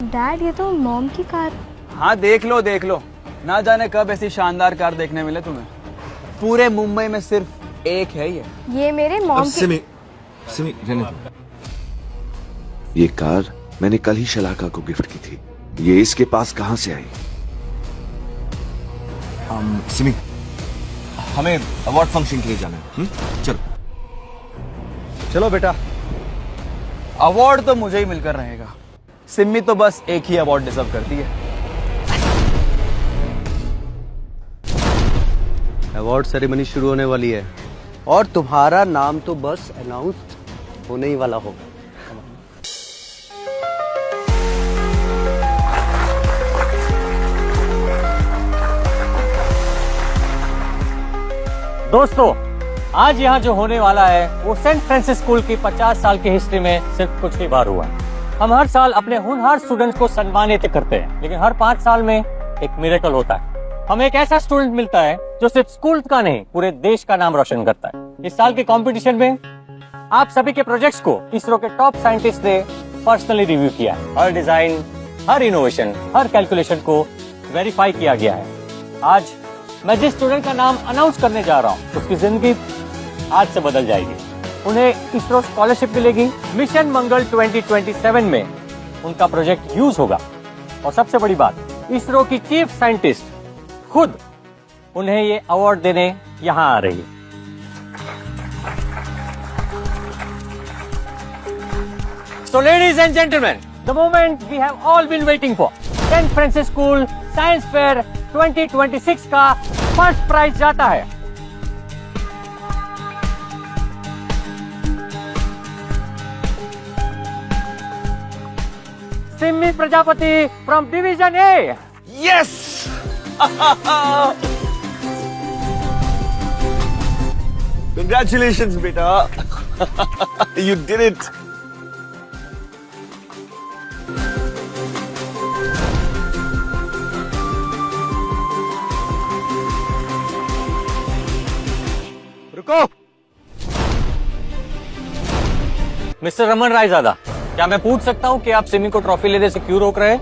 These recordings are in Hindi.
डैड, ये तो मॉम की कार। हाँ देख लो, ना जाने कब ऐसी शानदार कार देखने मिले तुम्हें। पूरे मुंबई में सिर्फ एक है ये मेरे मॉम की। सिमी रहने दो। ये कार मैंने कल ही शलाका को गिफ्ट की थी। ये इसके पास कहां से आई? सिमी, हमें अवार्ड फंक्शन के लिए जाना है। चलो चलो बेटा। अवार्ड तो मुझे ही मिलकर रहेगा। सिम्मी तो बस एक ही अवार्ड डिजर्व करती है। अवार्ड सेरेमनी शुरू होने वाली है और तुम्हारा नाम तो बस अनाउंस होने ही वाला होगा। दोस्तों, आज यहाँ जो होने वाला है वो सेंट फ्रांसिस स्कूल की 50 साल की हिस्ट्री में सिर्फ कुछ ही बार हुआ है। हम हर साल अपने होनहार स्टूडेंट्स को सम्मानित करते हैं, लेकिन हर 5 साल में एक मिरेकल होता है। हमें एक ऐसा स्टूडेंट मिलता है जो सिर्फ स्कूल का नहीं पूरे देश का नाम रोशन करता है। इस साल के कंपटीशन में आप सभी के प्रोजेक्ट्स को इसरो के टॉप साइंटिस्ट ने पर्सनली रिव्यू किया है। हर डिजाइन, हर इनोवेशन, हर कैलकुलेशन को वेरीफाई किया गया है। आज मैं जिस स्टूडेंट का नाम अनाउंस करने जा रहा हूँ उसकी जिंदगी आज से बदल जाएगी। उन्हें इसरो स्कॉलरशिप मिलेगी। मिशन मंगल 2027 में उनका प्रोजेक्ट यूज होगा और सबसे बड़ी बात, इसरो की चीफ साइंटिस्ट खुद उन्हें ये अवार्ड देने यहाँ आ रही है। So ladies and gentlemen, the moment we have all been waiting for, St. Francis School Science Fair 2026 का फर्स्ट प्राइज जाता है Simmi Prajapati from division A. Yes congratulations बेटा। You did it. रुको। मिस्टर रमन रायजादा, क्या मैं पूछ सकता हूँ कि आप सिमी को ट्रॉफी लेने से क्यों रोक रहे हैं?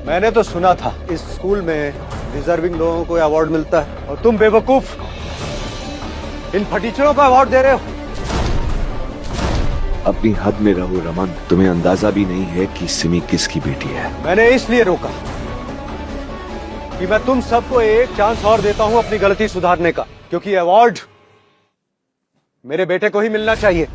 मैंने तो सुना था इस स्कूल में डिजर्विंग लोगों को अवार्ड मिलता है और तुम बेवकूफ इन फटीचरों को अवार्ड दे रहे हो। अपनी हद में रहो रमन। तुम्हें अंदाजा भी नहीं है कि सिमी किसकी बेटी है। मैंने इसलिए रोका कि मैं तुम सबको एक चांस और देता हूं अपनी गलती सुधारने का, क्योंकि अवार्ड मेरे बेटे को ही मिलना चाहिए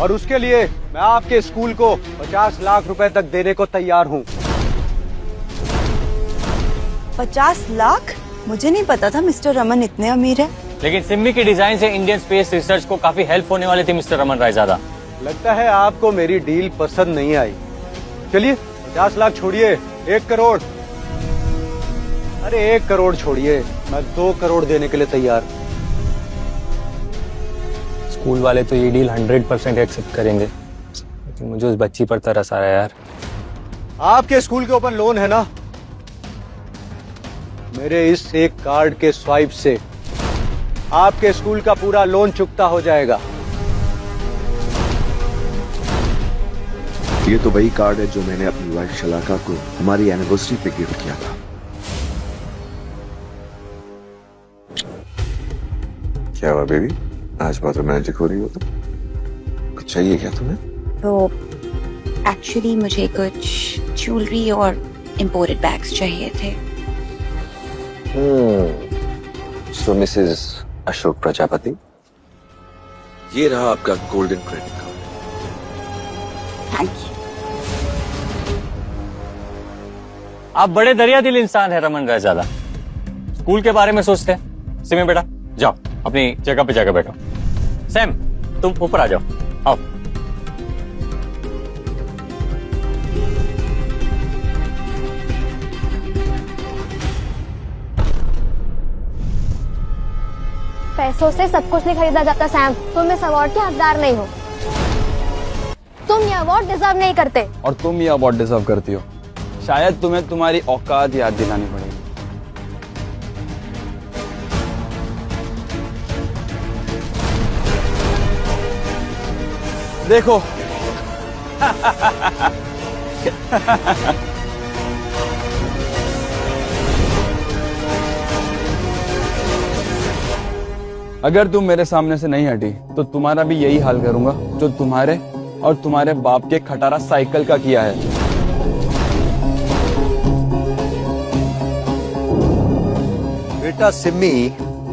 और उसके लिए मैं आपके स्कूल को 50 लाख रुपए तक देने को तैयार हूं। 50 लाख? मुझे नहीं पता था मिस्टर रमन इतने अमीर है। लेकिन सिम्मी की डिजाइन से इंडियन स्पेस रिसर्च को काफी हेल्प होने वाली थी मिस्टर रमन रायजादा। लगता है आपको मेरी डील पसंद नहीं आई। चलिए 50 लाख छोड़िए, 1 करोड़। अरे 1 करोड़ छोड़िए, मैं 2 करोड़ देने के लिए तैयार। स्कूल वाले तो ये डील 100% एक्सेप्ट करेंगे, लेकिन मुझे उस बच्ची पर तरस आ रहा है यार। आपके स्कूल के ऊपर लोन है ना? मेरे इस एक कार्ड के स्वाइप से आपके स्कूल का पूरा लोन चुकता हो जाएगा। ये तो वही कार्ड है जो मैंने अपनी वाइफ शलाका को हमारी एनिवर्सरी पे गिफ्ट किया था। क्या हुआ बेबी, आज बहुत रोमांटिक हो रही हो तुम? कुछ चाहिए क्या तुम्हें? तो एक्चुअली मुझे कुछ ज्वेलरी और इम्पोर्टेड बैग्स चाहिए थे। सो मिसेस अशोक प्रजापति, ये रहा आपका golden credit card. Thank you. आप बड़े दरिया दिल इंसान है रमन रायजादा। स्कूल के बारे में सोचते हैं। सिमी बेटा जाओ अपनी जगह पे जाकर बैठो। सैम तुम ऊपर आ जाओ, आओ। पैसों से सब कुछ नहीं खरीदा जाता सैम। तुम इस अवार्ड के हकदार नहीं हो। तुम ये अवार्ड डिजर्व नहीं करते। और तुम ये अवार्ड डिजर्व करती हो। शायद तुम्हें तुम्हारी औकात याद दिलानी पड़ेगी। देखो अगर तुम मेरे सामने से नहीं हटी तो तुम्हारा भी यही हाल करूंगा जो तुम्हारे और तुम्हारे बाप के खटारा साइकिल का किया है। बेटा सिम्मी,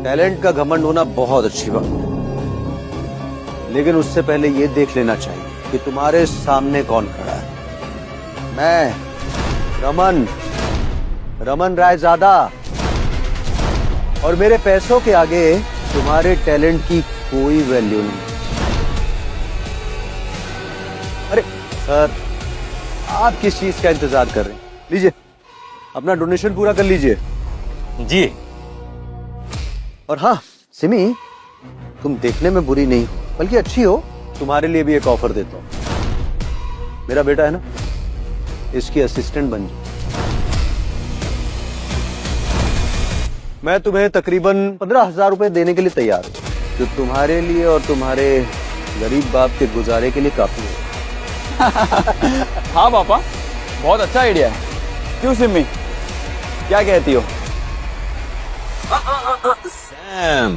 टैलेंट का घमंड होना बहुत अच्छी बात, लेकिन उससे पहले ये देख लेना चाहिए कि तुम्हारे सामने कौन खड़ा है। मैं रमन रायजादा, और मेरे पैसों के आगे तुम्हारे टैलेंट की कोई वैल्यू नहीं। अरे सर, आप किस चीज का इंतजार कर रहे हैं? लीजिए, अपना डोनेशन पूरा कर लीजिए। जी। और हाँ सिमी, तुम देखने में बुरी नहीं हो, बल्कि अच्छी हो। तुम्हारे लिए भी एक ऑफर देता हूं। मेरा बेटा है ना, इसकी असिस्टेंट बन जाओ। मैं तुम्हें तकरीबन 15,000 रुपए देने के लिए तैयार हूं, जो तुम्हारे लिए और तुम्हारे गरीब बाप के गुजारे के लिए काफी है। हाँ पापा, बहुत अच्छा आइडिया है। क्यों सिम्मी, क्या कहती हो? सैम।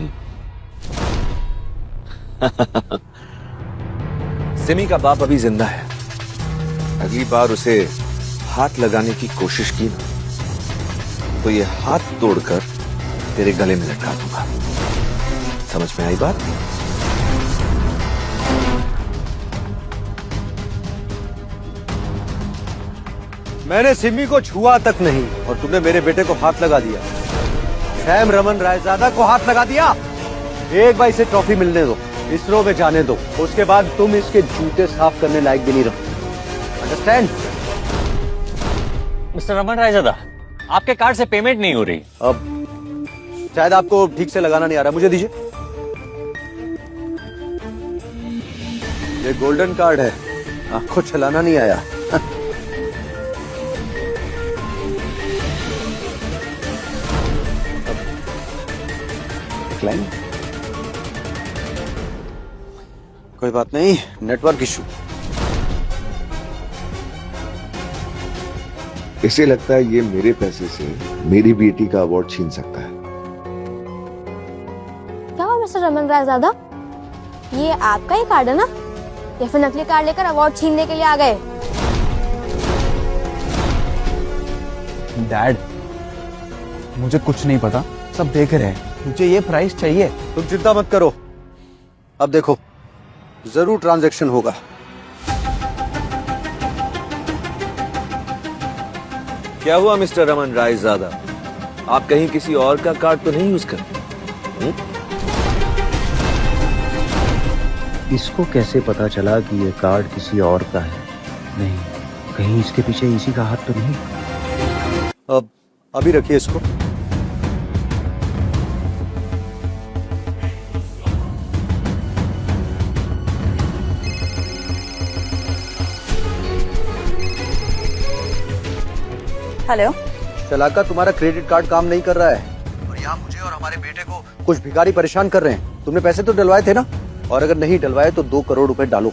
सिमी का बाप अभी जिंदा है। अगली बार उसे हाथ लगाने की कोशिश की ना, तो ये हाथ तोड़कर तेरे गले में लटका दूंगा। समझ में आई बात? मैंने सिमी को छुआ तक नहीं, और तुमने मेरे बेटे को हाथ लगा दिया। सैम रमन रायजादा को हाथ लगा दिया। एक बार इसे ट्रॉफी मिलने दो, इसरो में जाने दो, उसके बाद तुम इसके जूते साफ करने लायक भी नहीं रहो। अंडरस्टैंड? मिस्टर रमन रायजादा, आपके कार्ड से पेमेंट नहीं हो रही। अब शायद आपको ठीक से लगाना नहीं आ रहा, मुझे दीजिए। ये गोल्डन कार्ड है, आपको चलाना नहीं आया। क्लाइंट, कोई बात नहीं, नेटवर्क इशू। इसे लगता है ये मेरे पैसे से मेरी बेटी का अवार्ड छीन सकता है। क्या हुआ मिस्टर रमन रायजादा, ये आपका ही कार्ड है ना, या फिर नकली कार्ड लेकर अवार्ड छीनने के लिए आ गए? डैड, मुझे कुछ नहीं पता, सब देख रहे हैं। मुझे ये प्राइस चाहिए। तुम चिंता मत करो, अब देखो जरूर ट्रांजैक्शन होगा। क्या हुआ मिस्टर रमन रायजादा, आप कहीं किसी और का कार्ड तो नहीं यूज करते? इसको कैसे पता चला कि ये कार्ड किसी और का है? नहीं, कहीं इसके पीछे इसी का हाथ तो नहीं? अब अभी रखिए इसको। हेलो। शलाका, तुम्हारा क्रेडिट कार्ड काम नहीं कर रहा है, और यहाँ मुझे और हमारे बेटे को कुछ भिखारी परेशान कर रहे हैं। तुमने पैसे तो डलवाए थे ना, और अगर नहीं डलवाए तो 2 करोड़ रुपए डालो।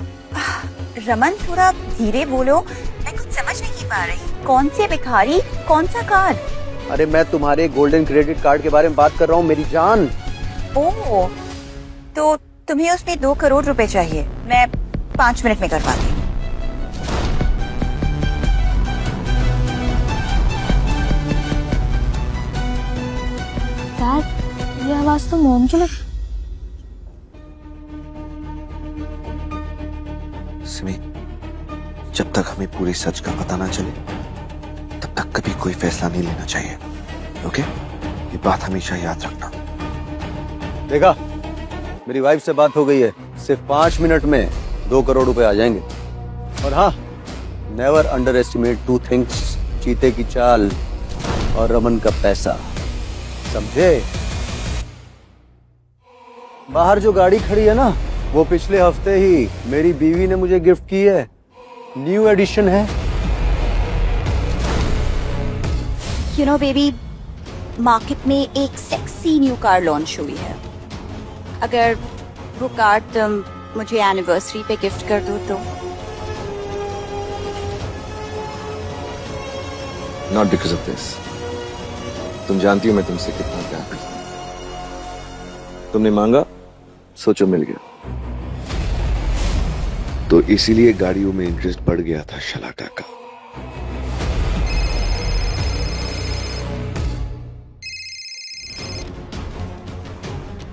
रमन, थोड़ा धीरे बोलो, मैं कुछ समझ नहीं पा रही। कौन से भिखारी, कौन सा कार्ड? अरे मैं तुम्हारे गोल्डन क्रेडिट कार्ड के बारे में बात कर रहा हूँ मेरी जान। ओह, तो तुम्हें उसमें 2 करोड़ रुपए चाहिए। मैं 5 मिनट में करवाती हूँ। डैड, ये आवाज तो मोम की लग। सिमी, जब तक हमें पूरे सच का पता ना चले, तब तक कभी कोई फैसला नहीं लेना चाहिए। ओके? ये बात हमेशा याद रखना। देखा, मेरी वाइफ से बात हो गई है, सिर्फ 5 मिनट में 2 करोड़ रुपए आ जाएंगे। और हाँ, नेवर अंडर एस्टिमेट 2 थिंग्स, चीते की चाल और रमन का पैसा, समझे? बाहर जो गाड़ी खड़ी है ना, वो पिछले हफ्ते ही मेरी बीवी ने मुझे गिफ्ट की है। न्यू एडिशन है। यू नो बेबी, मार्केट में एक सेक्सी न्यू कार लॉन्च हुई है। अगर वो कार तुम मुझे एनिवर्सरी पे गिफ्ट कर दो तो। Not because of this. तुम जानती हो मैं तुमसे कितना प्यार करता हूं। तुमने मांगा, सोचो मिल गया। तो इसीलिए गाड़ियों में इंटरेस्ट बढ़ गया था शलाका का।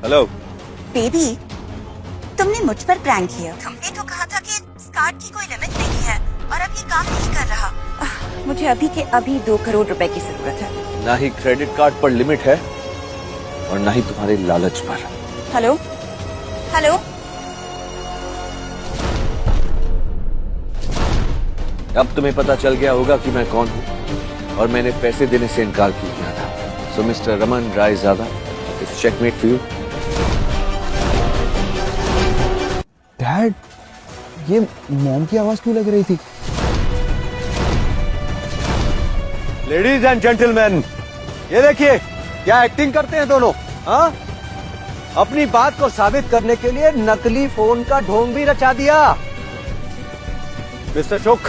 हेलो बेबी, तुमने मुझ पर प्रैंक किया। तुमने तो कहा था कि इस कार्ड की कोई लिमिट नहीं है और अब ये काम नहीं कर रहा। मुझे अभी के अभी 2 करोड़ रुपए की जरूरत है। ना ही क्रेडिट कार्ड पर लिमिट है और ना ही तुम्हारे लालच पर। हेलो हेलो, अब तुम्हें पता चल गया होगा कि मैं कौन हूं और मैंने पैसे देने से इनकार क्यों किया था। So mister Raman Raizada, it's checkmate for you. Dad, ये मॉम की आवाज क्यों लग रही थी? लेडीज एंड जेंटलमैन, ये देखिए क्या एक्टिंग करते हैं दोनों। हाँ, अपनी बात को साबित करने के लिए नकली फोन का ढोंग भी रचा दिया। मिस्टर अशोक,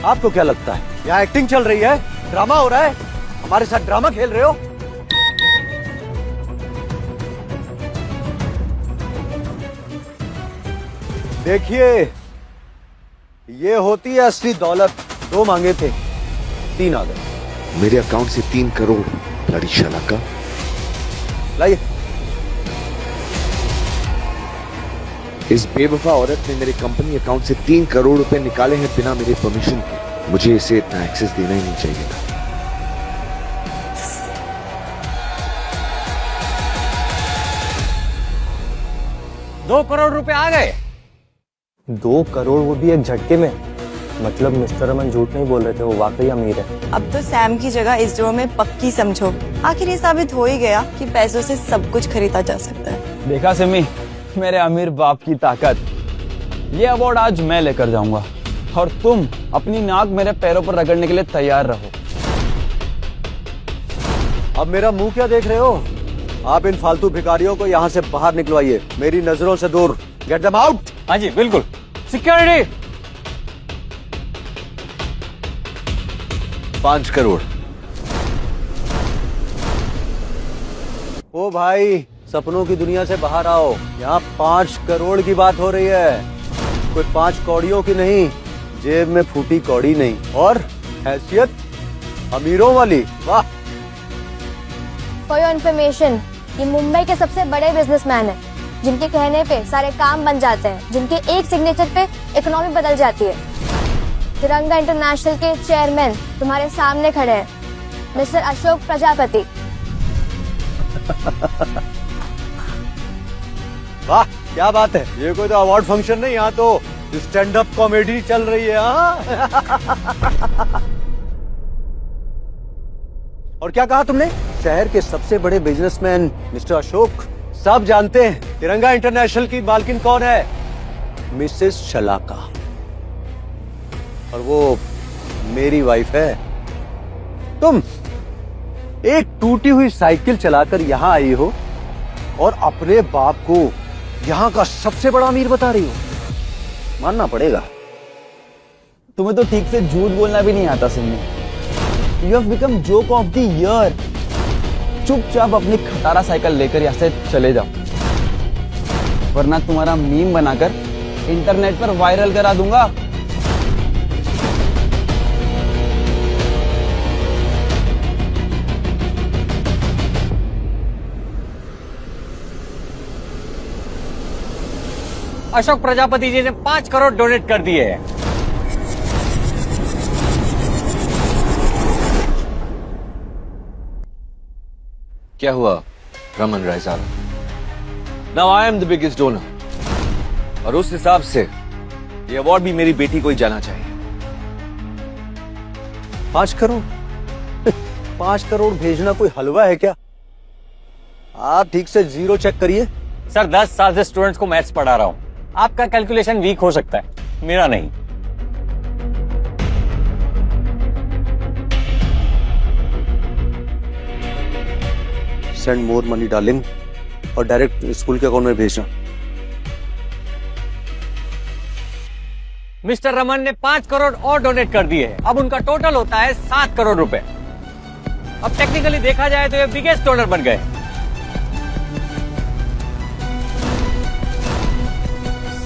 आपको क्या लगता है यहाँ एक्टिंग चल रही है, ड्रामा हो रहा है? हमारे साथ ड्रामा खेल रहे हो? देखिए, ये होती है असली दौलत। 2 मांगे थे, 3 आ गए। मेरे अकाउंट से 3 करोड़ लड़ी शलाका। लाइए। इस बेवफा औरत ने मेरे कंपनी अकाउंट से 3 करोड़ रुपए निकाले हैं बिना मेरे परमिशन के। मुझे इसे इतना एक्सेस देना ही नहीं चाहिए था। 2 करोड़ रुपए आ गए। 2 करोड़, वो भी एक झटके में। मतलब मिस्टर रमन झूठ नहीं बोल रहे थे, वो वाकई अमीर है। अब तो सैम की जगह इस ड्रॉ में पक्की समझो। आखिर ये साबित हो ही गया कि पैसों से सब कुछ खरीदा जा सकता है। देखा सिमी, मेरे अमीर बाप की ताकत। ये अवार्ड आज मैं लेकर जाऊंगा और तुम अपनी नाक मेरे पैरों पर रगड़ने के लिए तैयार रहो। अब मेरा मुंह क्या देख रहे हो? आप इन फालतू भिखारियों को यहाँ से बाहर निकलवाइए, मेरी नजरों से दूर। Get them out. हाँ जी बिल्कुल। सिक्योरिटी। 5 करोड़। ओ भाई, सपनों की दुनिया से बाहर आओ। यहाँ 5 करोड़ की बात हो रही है, कोई 5 कौड़ियों की नहीं। जेब में फूटी कौड़ी नहीं, और हैसियत अमीरों वाली। वाह। फॉर योर इन्फॉर्मेशन, ये मुंबई के सबसे बड़े बिजनेसमैन हैं, जिनके कहने पे सारे काम बन जाते हैं, जिनके एक सिग्नेचर पे इकोनॉमी बदल जाती है। तिरंगा इंटरनेशनल के चेयरमैन तुम्हारे सामने खड़े हैं, मिस्टर अशोक प्रजापति। वाह, क्या बात है। ये कोई तो अवार्ड फंक्शन नहीं, यहाँ तो स्टैंड अप कॉमेडी चल रही है। हाँ? और क्या कहा तुमने? शहर के सबसे बड़े बिजनेसमैन मिस्टर अशोक, सब जानते हैं तिरंगा इंटरनेशनल की मालकिन कौन है? मिसेस शलाका। और वो मेरी वाइफ है। तुम एक टूटी हुई साइकिल चलाकर यहाँ आई हो और अपने बाप को यहाँ का सबसे बड़ा अमीर बता रही हो। मानना पड़ेगा। तुम्हें तो ठीक से झूठ बोलना भी नहीं आता Simi. You have become joke of the year. चुपचाप अपनी खटारा साइकिल लेकर यहाँ से चले जाओ, वरना तुम्हारा मीम बनाकर इंटरनेट पर वायरल करा दूंगा। अशोक प्रजापति जी ने 5 करोड़ डोनेट कर दिए हैं। क्या हुआ Raman Raizada? Now I am the biggest donor, और उस हिसाब से ये अवार्ड भी मेरी बेटी को ही जाना चाहिए। 5 करोड़ 5 करोड़ भेजना कोई हलवा है क्या? आप ठीक से जीरो चेक करिए। सर 10 साल से स्टूडेंट्स को मैथ्स पढ़ा रहा हूं। आपका कैलकुलेशन वीक हो सकता है, मेरा नहीं। सेंड मोर मनी डार्लिंग, और डायरेक्ट स्कूल के अकाउंट में भेजना। मिस्टर रमन ने 5 करोड़ और डोनेट कर दिए हैं। अब उनका टोटल होता है 7 करोड़ रुपए। अब टेक्निकली देखा जाए तो ये बिगेस्ट डोनर बन गए।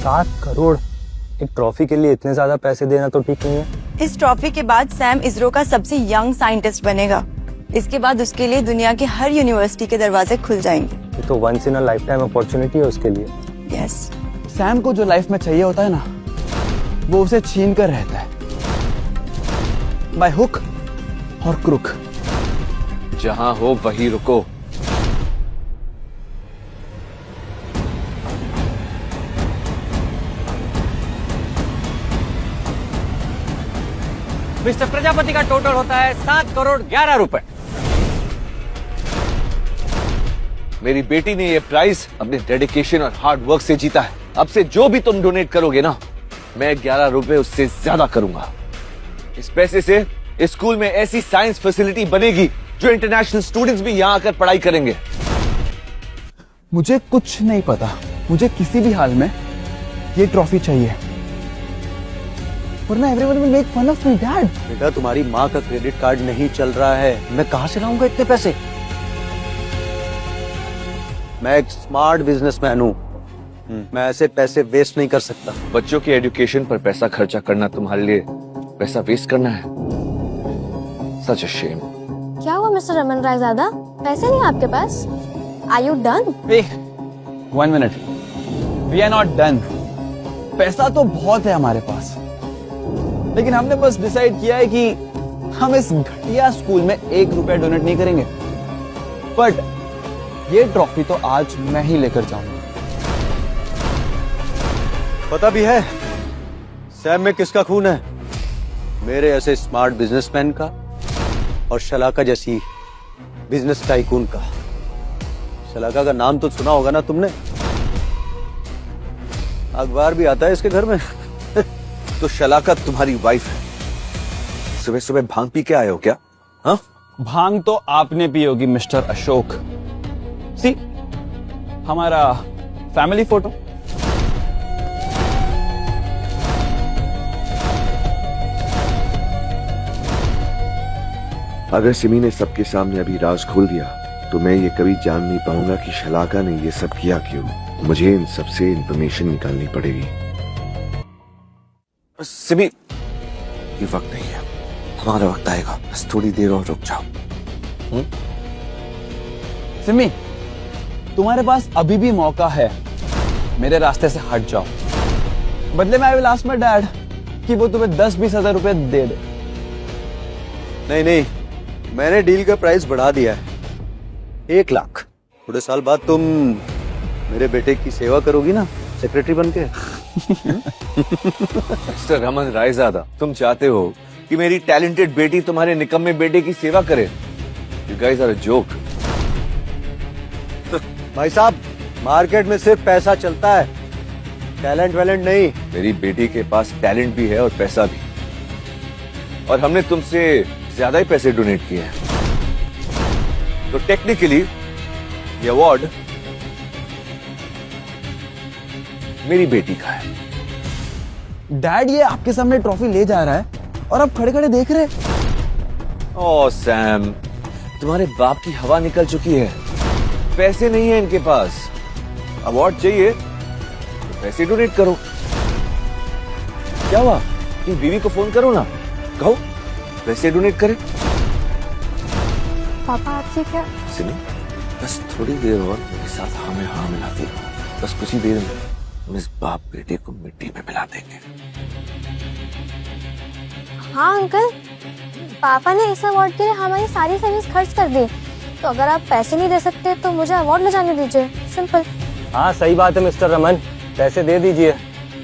7 करोड़ एक ट्रॉफी के लिए इतने ज्यादा पैसे देना तो ठीक नहीं है। इस ट्रॉफी के बाद सैम इसरो का सबसे यंग साइंटिस्ट बनेगा। इसके बाद उसके लिए दुनिया की हर यूनिवर्सिटी के दरवाजे खुल जाएंगे। ये तो once in a lifetime opportunity है उसके लिए। यस। सैम को जो लाइफ में चाहिए होता है ना, वो उसे छीन कर रहता है, बाय हुक और क्रुक। जहां हो वहीं रुको। मिस्टर प्रजापति का टोटल होता है 7 करोड़ 11 रुपए। मेरी बेटी ने ये प्राइज अपने डेडिकेशन और हार्ड वर्क से जीता है। अब से जो भी तुम डोनेट करोगे ना, मैं 11 रुपए उससे ज्यादा करूंगा। इस पैसे से इस स्कूल में ऐसी साइंस फैसिलिटी बनेगी जो इंटरनेशनल स्टूडेंट्स भी यहाँ आकर पढ़ाई करेंगे। मुझे कुछ नहीं पता, मुझे किसी भी हाल में ये ट्रॉफी चाहिए, वरना everyone will make fun of my dad. बेटा, तुम्हारी माँ का क्रेडिट कार्ड नहीं चल रहा है, मैं कहाँ से लाऊंगा इतने पैसे? मैं एक स्मार्ट बिजनेसमैन हूँ, मैं ऐसे पैसे वेस्ट नहीं कर सकता। बच्चों के एजुकेशन पर पैसा खर्चा करना तुम्हारे लिए पैसा वेस्ट करना है? Such a shame. क्या हुआ मिस्टर रमन रायजादा, पैसे नहीं आपके पास? Are you done? 1 minute, we are not done. पैसा तो बहुत है हमारे पास, लेकिन हमने बस डिसाइड किया है कि हम इस घटिया स्कूल में 1 रुपया डोनेट नहीं करेंगे। बट ये ट्रॉफी तो आज मैं ही लेकर जाऊंगा। पता भी है सैम में किसका खून है? मेरे ऐसे स्मार्ट बिजनेसमैन का और शलाका जैसी बिजनेस टाइकून का। शलाका का नाम तो सुना होगा ना तुमने, अखबार भी आता है इसके घर में। तो शलाका तुम्हारी वाइफ है। सुबह सुबह भांग पी के आए हो क्या? हाँ, भांग तो आपने पी होगी मिस्टर अशोक। सी हमारा फैमिली फोटो। अगर सिमी ने सबके सामने अभी राज खोल दिया तो मैं ये कभी जान नहीं पाऊंगा कि शलाका ने ये सब किया क्यों। मुझे इन सबसे इंफॉर्मेशन निकालनी पड़ेगी। सिमी, ये वक्त नहीं है, हमारा वक्त आएगा, बस थोड़ी देर और रुक जाओ। सिमी, तुम्हारे पास अभी भी मौका है, मेरे रास्ते से हट जाओ। बदले में I will ask my dad कि वो तुम्हें 10-20 हजार रुपए दे दे। नहीं नहीं, मैंने डील का प्राइस बढ़ा दिया है, 1 लाख। थोड़े साल बाद तुम मेरे बेटे की सेवा करोगी ना, सेक्रेटरी बन के। मिस्टर रमन रायजादा, तुम चाहते हो कि मेरी टैलेंटेड बेटी तुम्हारे निकम्मे बेटे की सेवा करे? You guys are a joke. भाई साहब, मार्केट में सिर्फ पैसा चलता है, टैलेंट वैलेंट नहीं। मेरी बेटी के पास टैलेंट भी है और पैसा भी, और हमने तुमसे ज्यादा ही पैसे डोनेट किए हैं। तो टेक्निकली ये अवार्ड मेरी बेटी का है। डैड, ये आपके सामने ट्रॉफी ले जा रहा है और आप खड़े खड़े देख रहे। ओह सैम, तुम्हारे बाप की हवा निकल चुकी है, पैसे नहीं है इनके पास। अवार्ड चाहिए तो पैसे डोनेट करो। क्या हुआ, अपनी बीवी को फोन करो ना, कहो पैसे डोनेट करे। पापा आप ठीक है? सिमी, बस थोड़ी देर और मेरे साथ हाँ में हाँ मिलाती रहो। बस कुछ ही देर में हम इस बाप बेटे को मिट्टी में मिला देंगे। हाँ अंकल, पापा ने इस अवार्ड के लिए हमारी सारी सर्विस खर्च कर दी, तो अगर आप पैसे नहीं दे सकते तो मुझे अवार्ड ले जाने दीजिए, सिंपल। हाँ सही बात है मिस्टर रमन, पैसे दे दीजिए,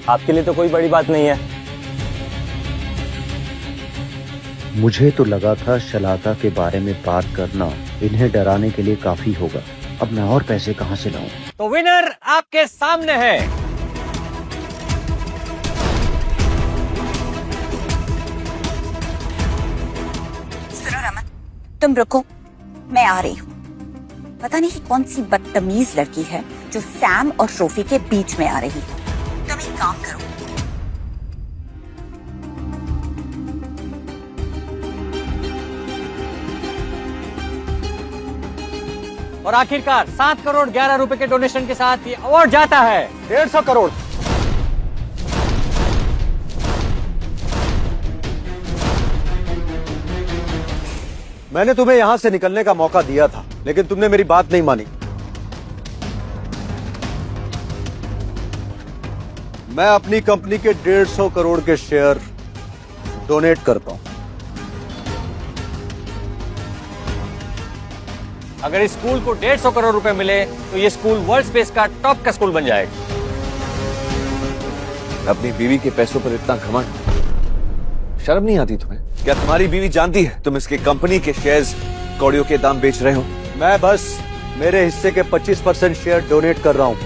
आपके लिए तो कोई बड़ी बात नहीं है। मुझे तो लगा था शलाका के बारे में बात करना इन्हें डराने के लिए काफी होगा। अब मैं और पैसे कहां से लाऊं? तो विनर आपके सामने है। सुनो रमन, तुम रुको, मैं आ रही हूँ। पता नहीं कौन सी बदतमीज लड़की है जो सैम और ट्रॉफी के बीच में आ रही है। तुम एक काम करो, और आखिरकार 7 करोड़ 11 रुपए के डोनेशन के साथ ये अवार्ड जाता है 150 करोड़। मैंने तुम्हें यहां से निकलने का मौका दिया था, लेकिन तुमने मेरी बात नहीं मानी। मैं अपनी कंपनी के 150 करोड़ के शेयर डोनेट करता हूं। अगर इस स्कूल को 150 करोड़ रुपए मिले तो ये स्कूल वर्ल्ड स्पेस का टॉप का स्कूल बन जाएगा। अपनी बीवी के पैसों पर इतना घमंड, शर्म नहीं आती तुम्हें? क्या तुम्हारी बीवी जानती है तुम इसके कंपनी के शेयर्स कौड़ियों के दाम बेच रहे हो? मैं बस मेरे हिस्से के 25% शेयर डोनेट कर रहा हूं।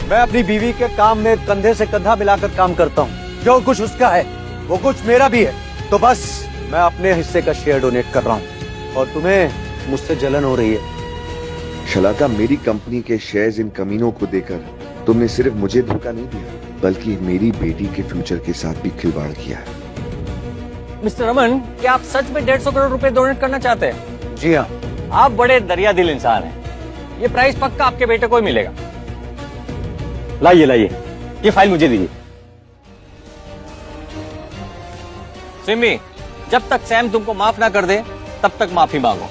मैं अपनी बीवी के काम में कंधे से कंधा मिलाकर काम करता हूं। जो कुछ उसका है वो कुछ मेरा भी है, तो बस मैं अपने हिस्से का शेयर डोनेट कर रहा हूं। और तुम्हें मुझसे जलन हो रही है। शलाका, मेरी कंपनी के शेयर्स इन कमीनों को देकर तुमने सिर्फ मुझे धोखा नहीं दिया, बल्कि मेरी बेटी के फ्यूचर के साथ भी खिलवाड़ किया है। मिस्टर रमन, क्या आप सच में 150 करोड़ रुपए डोनेट करना चाहते हैं? जी हाँ। आप बड़े दरिया दिल इंसान हैं। ये प्राइस पक्का आपके बेटे को ही मिलेगा। लाइए लाइए, ये फाइल मुझे दीजिए। सिमी, जब तक सैम तुमको माफ ना कर दे तब तक माफी मांगो,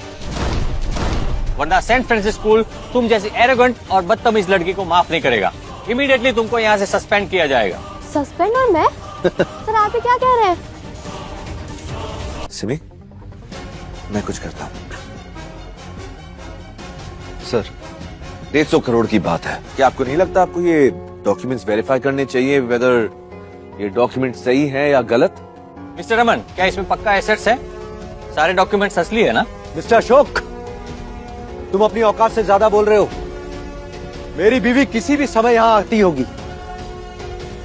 वरना सेंट फ्रांसिस स्कूल तुम जैसी एरोगेंट और बदतमीज लड़की को माफ नहीं करेगा। इमीडिएटली तुमको यहाँ से सस्पेंड किया जाएगा। सस्पेंड? और मैं? सर आप ये क्या कह रहे हैं? सिमी, मैं कुछ करता हूं। सर, 150 करोड़ की बात है। क्या आपको नहीं लगता आपको ये डॉक्यूमेंट्स वेरीफाई करने चाहिए, वेदर ये डॉक्यूमेंट सही है या गलत? मिस्टर रमन, क्या इसमें पक्का एसेट्स है? सारे डॉक्यूमेंट्स असली है ना? मिस्टर अशोक, तुम अपनी औकात से ज्यादा बोल रहे हो। मेरी बीवी किसी भी समय यहां आती होगी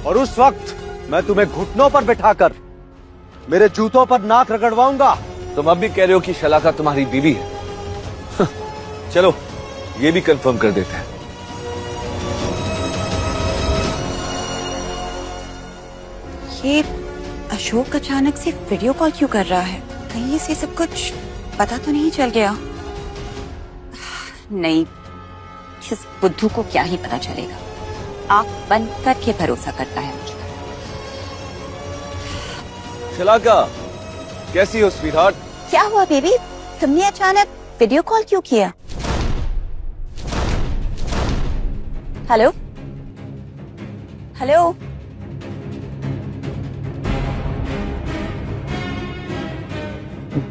और उस वक्त मैं तुम्हें घुटनों पर बिठाकर मेरे जूतों पर नाक रगड़वाऊंगा। तुम अब भी कह रहे हो कि शलाका तुम्हारी बीवी है? चलो, ये भी कंफर्म कर देते हैं। ये अशोक अचानक से वीडियो कॉल क्यों कर रहा है? कहीं इसे सब कुछ पता तो नहीं चल गया? नहीं, इस बुद्धू को क्या ही पता चलेगा। आंख बंद करके भरोसा करता है मुझ पर। शलाका, कैसी हो स्वीटहार्ट? क्या हुआ बेबी? तुमने अचानक वीडियो कॉल क्यों किया? Hello hello,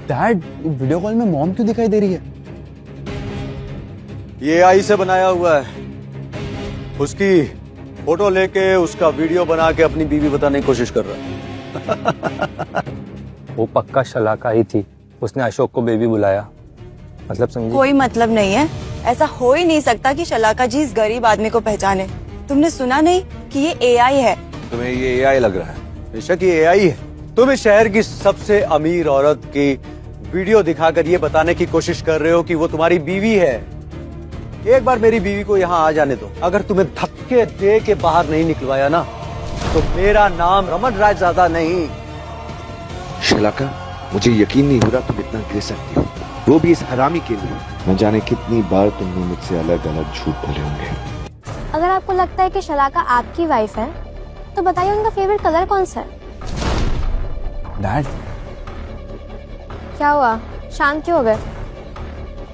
dad, video call में मॉम क्यों दिखाई दे रही है? ये AI से बनाया हुआ है। उसकी फोटो लेके उसका वीडियो बना के अपनी बीवी बताने की कोशिश कर रहा है। वो पक्का शलाका ही थी, उसने अशोक को बेबी बुलाया। मतलब समझी? कोई मतलब नहीं है। ऐसा हो ही नहीं सकता कि शलाका जी इस गरीब आदमी को पहचाने। तुमने सुना नहीं कि ये AI है? तुम्हें ये AI लग रहा है? बेशक ये AI है। तुम इस शहर की सबसे अमीर औरत की वीडियो दिखाकर ये बताने की कोशिश कर रहे हो कि वो तुम्हारी बीवी है। एक बार मेरी बीवी को यहाँ आ जाने दो। अगर तुम्हें धक्के दे के बाहर नहीं निकलवाया ना, तो मेरा नाम रमन रायजादा नहीं। शलाका, मुझे यकीन नहीं हो रहा तुम इतना गिर सकती हो, वो भी इस हरामी के लिए। न जाने कितनी बार तुमने मुझसे अलग अलग झूठ बोले होंगे। अगर आपको लगता है कि शलाका आपकी वाइफ है तो बताइए उनका फेवरेट कलर कौन सा है? डैड, क्या हुआ, शांत क्यों हो गए?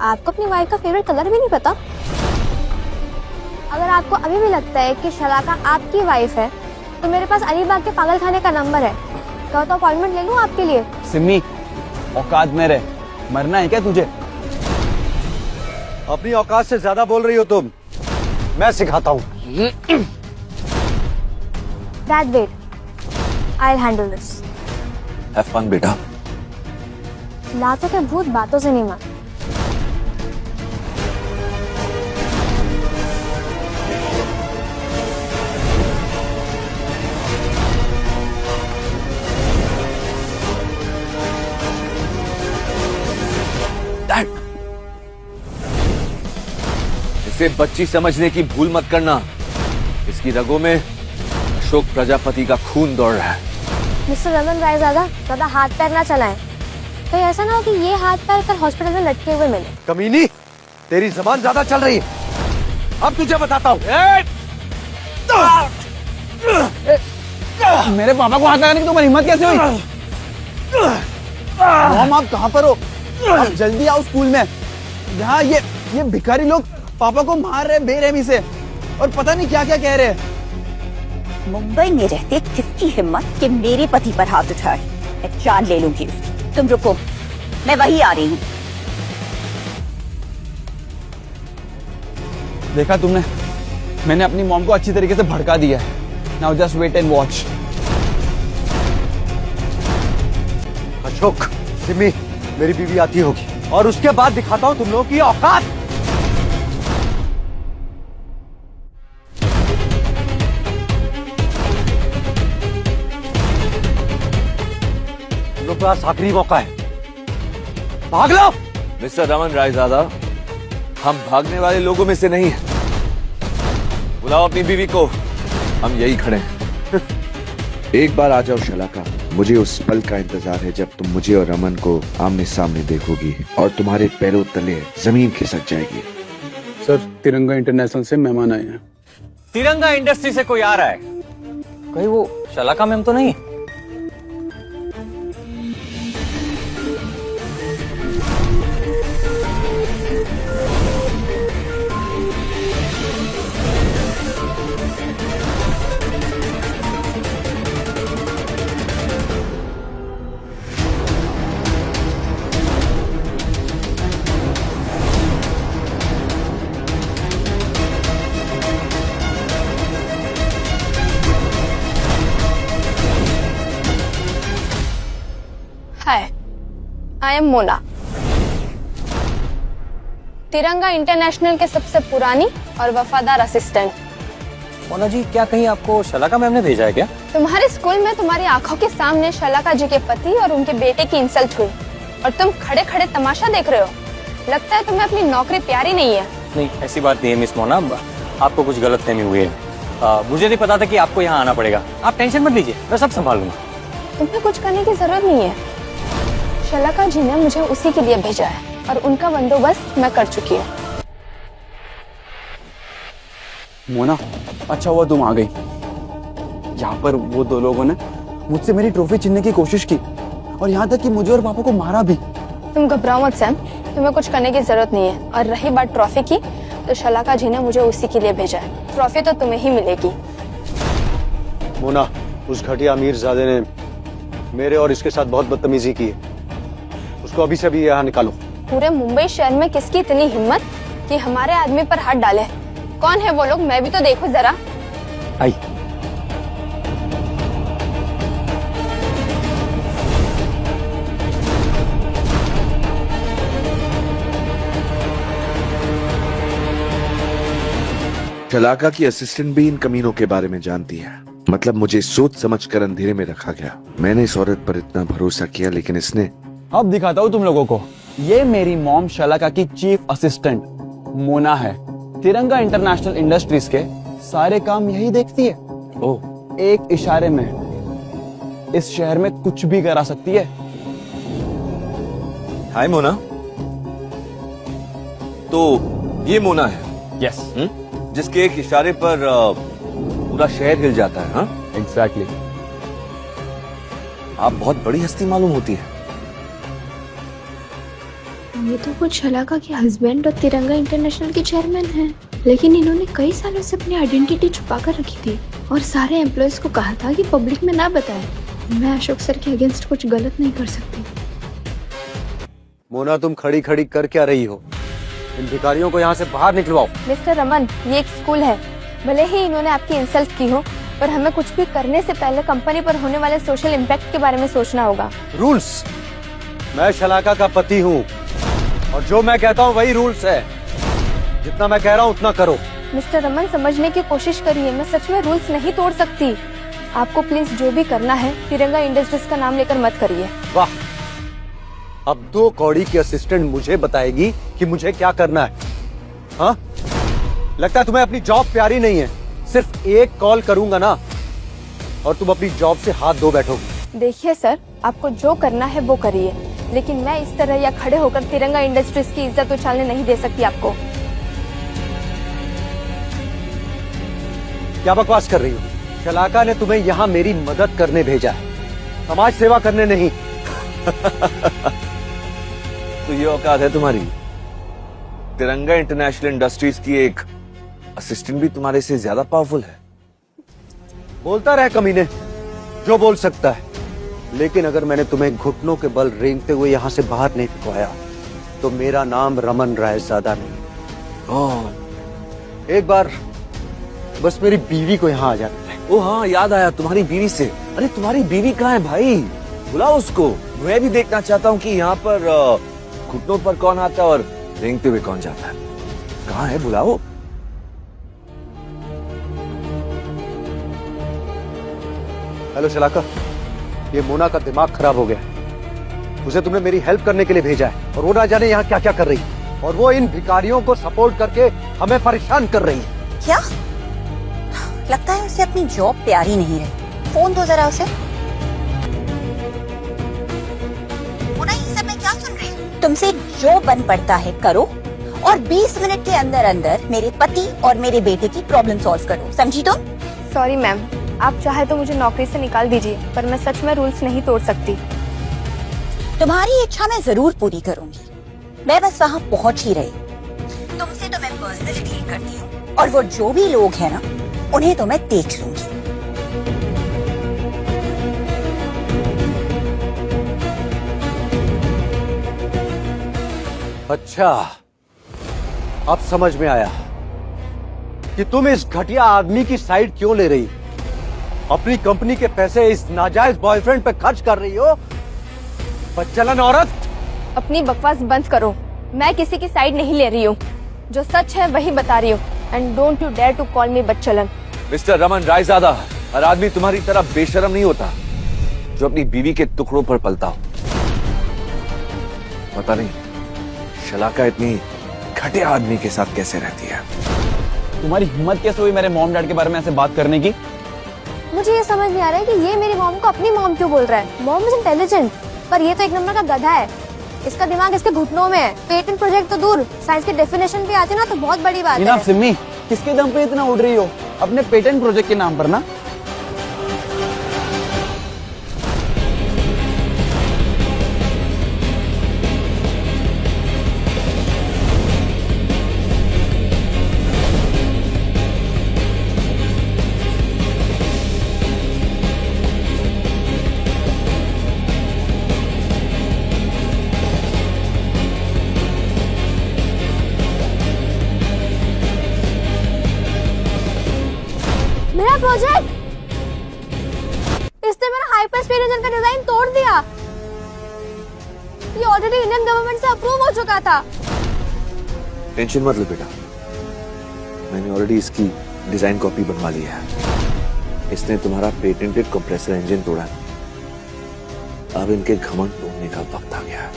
आपको अपनी वाइफ का फेवरेट कलर भी नहीं पता? अगर आपको अभी भी लगता है कि शलाका आपकी वाइफ है तो मेरे पास अलीबाग के पागल खाने का नंबर है। कहो तो अपॉइंटमेंट ले लूं आपके लिए? सिमी, औकात में रह। मरना है क्या तुझे? अपनी औकात से ज्यादा बोल रही हो तुम। मैं सिखाता हूँ। Dad, wait. I'll handle this. Have fun, बेटा। लातों के भूत बातों से नहीं मानते। इसे बच्ची समझने की भूल मत करना। इसकी रगों में अशोक प्रजापति का खून दौड़ रहा है। मिस्टर रमन रायजादा, ज्यादा हाथ पैर ना चलाएं। कहीं ऐसा ना हो कि ये हाथ पैर कल हॉस्पिटल में लटके हुए मिले। कमीनी, तेरी जबान ज्यादा चल रही है। अब तुझे बताता हूँ। मेरे पापा को हाथ लगाने की तुम्हारी हिम्मत कैसे हुई? मॉम आप कहाँ पर हो? आप जल्दी आओ स्कूल में। यहाँ ये भिखारी लोग पापा को मार रहे बेरहमी से और पता नहीं क्या क्या कह रहे हैं। मुंबई में रहते किसकी हिम्मत कि मेरे पति पर हाथ उठाए? मैं जान ले लूंगी उसकी। तुम रुको, मैं वही आ रही हूँ। देखा तुमने, मैंने अपनी मॉम को अच्छी तरीके से भड़का दिया है। Now just wait and watch. Ashok, Simi, मेरी बीवी आती होगी और उसके बाद दिखाता हूँ तुम लोगों की औकात। तुम लोग के पास आखिरी मौका है, भाग लो। मिस्टर रमन रायजादा, हम भागने वाले लोगों में से नहीं हैं। बुलाओ अपनी बीवी को, हम यही खड़े हैं। एक बार आ जाओ शलाका, मुझे उस पल का इंतजार है जब तुम मुझे और रमन को आमने सामने देखोगी और तुम्हारे पैरों तले जमीन खिसक जाएगी। सर, तिरंगा इंटरनेशनल से मेहमान आए हैं। तिरंगा इंडस्ट्री से कोई आ रहा है? कहीं वो शलाका मैम तो नहीं? हाय, आई एम मोना, तिरंगा इंटरनेशनल के सबसे पुरानी और वफादार असिस्टेंट। मोना जी, क्या कहीं आपको शलाका मैम ने भेजा है क्या? तुम्हारे स्कूल में तुम्हारी आंखों के सामने शलाका जी के पति और उनके बेटे की इंसल्ट हुई और तुम खड़े खड़े तमाशा देख रहे हो। लगता है तुम्हें अपनी नौकरी प्यारी नहीं है। नहीं, ऐसी बात नहीं है मिस मोना, आपको कुछ गलतफहमी हुई है। मुझे नहीं पता था कि आपको यहाँ आना पड़ेगा। आप टेंशन मत लीजिए, मैं सब संभाल लूंगा। तुम्हें कुछ करने की जरूरत नहीं है। शलाका जी ने मुझे उसी के लिए भेजा है और उनका बंदोबस्त मैं कर चुकी हूँ। मोना, अच्छा हुआ तुम आ गई। यहाँ पर वो दो लोगों ने मुझसे मेरी ट्रॉफी छीनने की कोशिश की और यहाँ तक कि मुझे और पापा को मारा भी। तुम घबराओ मत सैम, तुम्हें कुछ करने की जरूरत नहीं है। और रही बात ट्रॉफी की, तो शलाका जी ने मुझे उसी के लिए भेजा है। ट्रॉफी तो तुम्हें ही मिलेगी। मोना, उस घटिया अमीरजादे ने मेरे और इसके साथ बहुत बदतमीजी की है। उसको अभी से अभी यहाँ निकालो। पूरे मुंबई शहर में किसकी इतनी हिम्मत कि हमारे आदमी पर हाथ डाले? कौन है वो लोग? मैं भी तो देखूं जरा। आई। शलाका की असिस्टेंट भी इन कमीनों के बारे में जानती है। मतलब मुझे सोच समझ कर अंधेरे में रखा गया। मैंने इस औरत पर इतना भरोसा किया, लेकिन इसने। अब दिखाता हूँ तुम लोगों को। ये मेरी मॉम शलाका की चीफ असिस्टेंट मोना है। तिरंगा इंटरनेशनल इंडस्ट्रीज के सारे काम यही देखती है। ओह, एक इशारे में इस शहर में कुछ भी करा सकती है। हाय मोना। तो ये मोना है? यस। जिसके एक इशारे पर पूरा शहर हिल जाता है। हाँ, एग्जैक्टली। आप बहुत बड़ी हस्ती मालूम होती है। ये तो कुछ शलाका के हस्बैंड और तिरंगा इंटरनेशनल के चेयरमैन हैं, लेकिन इन्होंने कई सालों से अपनी आइडेंटिटी छुपा कर रखी थी और सारे एम्प्लॉयज को कहा था कि पब्लिक में ना बताएं। मैं अशोक सर के अगेंस्ट कुछ गलत नहीं कर सकती। मोना, तुम खड़ी खड़ी कर क्या रही हो? इन भिखारियों को यहाँ से बाहर निकलवाओ। मिस्टर रमन, ये एक स्कूल है। भले ही इन्होंने आपकी इंसल्ट की हो, पर हमें कुछ भी करने से पहले कंपनी पर होने वाले सोशल इम्पैक्ट के बारे में सोचना होगा। रूल्स। मैं शलाका का पति हूँ और जो मैं कहता हूँ वही रूल्स है। जितना मैं कह रहा हूँ उतना करो। मिस्टर रमन, समझने की कोशिश करिए। मैं सच में रूल्स नहीं तोड़ सकती। आपको प्लीज जो भी करना है तिरंगा इंडस्ट्रीज का नाम लेकर मत करिए। वाह, अब 2 कौड़ी की असिस्टेंट मुझे बताएगी कि मुझे क्या करना है। हाँ, लगता है तुम्हें अपनी जॉब प्यारी नहीं है। सिर्फ एक कॉल करूंगा ना और तुम अपनी जॉब से हाथ धो बैठोगी। देखिए सर, आपको जो करना है वो करिए, लेकिन मैं इस तरह या खड़े होकर तिरंगा इंडस्ट्रीज की इज्जत उछालने नहीं दे सकती आपको। क्या बकवास कर रही हो? शलाका ने तुम्हें यहाँ मेरी मदद करने भेजा है, समाज सेवा करने नहीं। तो ये औकात है तुम्हारी? तिरंगा इंटरनेशनल इंडस्ट्रीज की एक असिस्टेंट भी तुम्हारे से ज्यादा पावरफुल है। बोलता रहे कमीने, जो बोल सकता है, लेकिन अगर मैंने तुम्हें घुटनों के बल रेंगते हुए यहाँ से बाहर नहीं फेंकवाया तो मेरा नाम रमन रायजादा नहीं। ओह, एक बार बस मेरी बीवी को यहाँ आ जाने दे। ओ हाँ, याद आया तुम्हारी बीवी से। अरे तुम्हारी बीवी कहाँ है भाई? बुलाओ उसको। मैं भी देखना चाहता हूँ कि यहाँ पर घुटनों पर कौन आता है और रेंगते हुए कौन जाता है। कहाँ है? बुलाओ। हेलो शलाका, ये मोना का दिमाग खराब हो गया है। उसे तुमने मेरी हेल्प करने के लिए भेजा है और वो ना जाने यहाँ क्या क्या कर रही है, और वो इन भिखारियों को सपोर्ट करके हमें परेशान कर रही है। क्या लगता है उसे अपनी जॉब प्यारी नहीं रही? फोन दो जरा उसे। मोना, ये सब मैं क्या सुन रही हूँ? तुमसे जो बन पड़ता है करो और 20 मिनट के अंदर अंदर मेरे पति और मेरे बेटे की प्रॉब्लम सॉल्व करो, समझी तुम? सॉरी मैम, आप चाहे तो मुझे नौकरी से निकाल दीजिए, पर मैं सच में रूल्स नहीं तोड़ सकती। तुम्हारी इच्छा मैं जरूर पूरी करूंगी। मैं बस वहाँ पहुँच ही रही। तुमसे तो मैं पर्सनली डील करती हूँ, और वो जो भी लोग हैं ना, उन्हें तो मैं देख लूंगी। अच्छा, अब समझ में आया कि तुम इस घटिया आदमी की साइड क्यों ले रही। अपनी कंपनी के पैसे इस नाजायज बॉयफ्रेंड पे खर्च कर रही हो। बदचलन औरत, अपनी बकवास बंद करो। मैं किसी की साइड नहीं ले रही हूँ, जो सच है वही बता रही हूँ। And don't you dare to call me बदचलन। मिस्टर रमन रायजादा, हर आदमी तुम्हारी तरह बेशरम नहीं होता जो अपनी बीवी के टुकड़ों पर पलता हो। पता नहीं शलाका इतनी घटिया आदमी के साथ कैसे रहती है। तुम्हारी हिम्मत कैसे हुई मेरे मॉम डैड के बारे में ऐसे बात करने की? मुझे ये समझ नहीं आ रहा है कि ये मेरी मॉम को अपनी मॉम क्यों बोल रहा है। मॉम इज इंटेलिजेंट, पर ये तो एक नंबर का गधा है। इसका दिमाग इसके घुटनों में है। पेटेंट प्रोजेक्ट तो दूर, साइंस की डेफिनेशन पे आती ना तो बहुत बड़ी बात है। सिम्मी, किसके दम पे इतना उड़ रही हो? अपने पेटेंट प्रोजेक्ट के नाम पर ना। मेरा प्रोजेक्ट, इसने मेरा हाइपर स्पीड इंजन का डिजाइन तोड़ दिया। ये ऑलरेडी इंडियन गवर्नमेंट से अप्रूव हो चुका था। टेंशन मत लो बेटा, मैंने ऑलरेडी इसकी डिजाइन कॉपी बनवा ली है। इसने तुम्हारा पेटेंटेड कंप्रेसर इंजन तोड़ा है। अब इनके घमंड तोड़ने का वक्त आ गया है।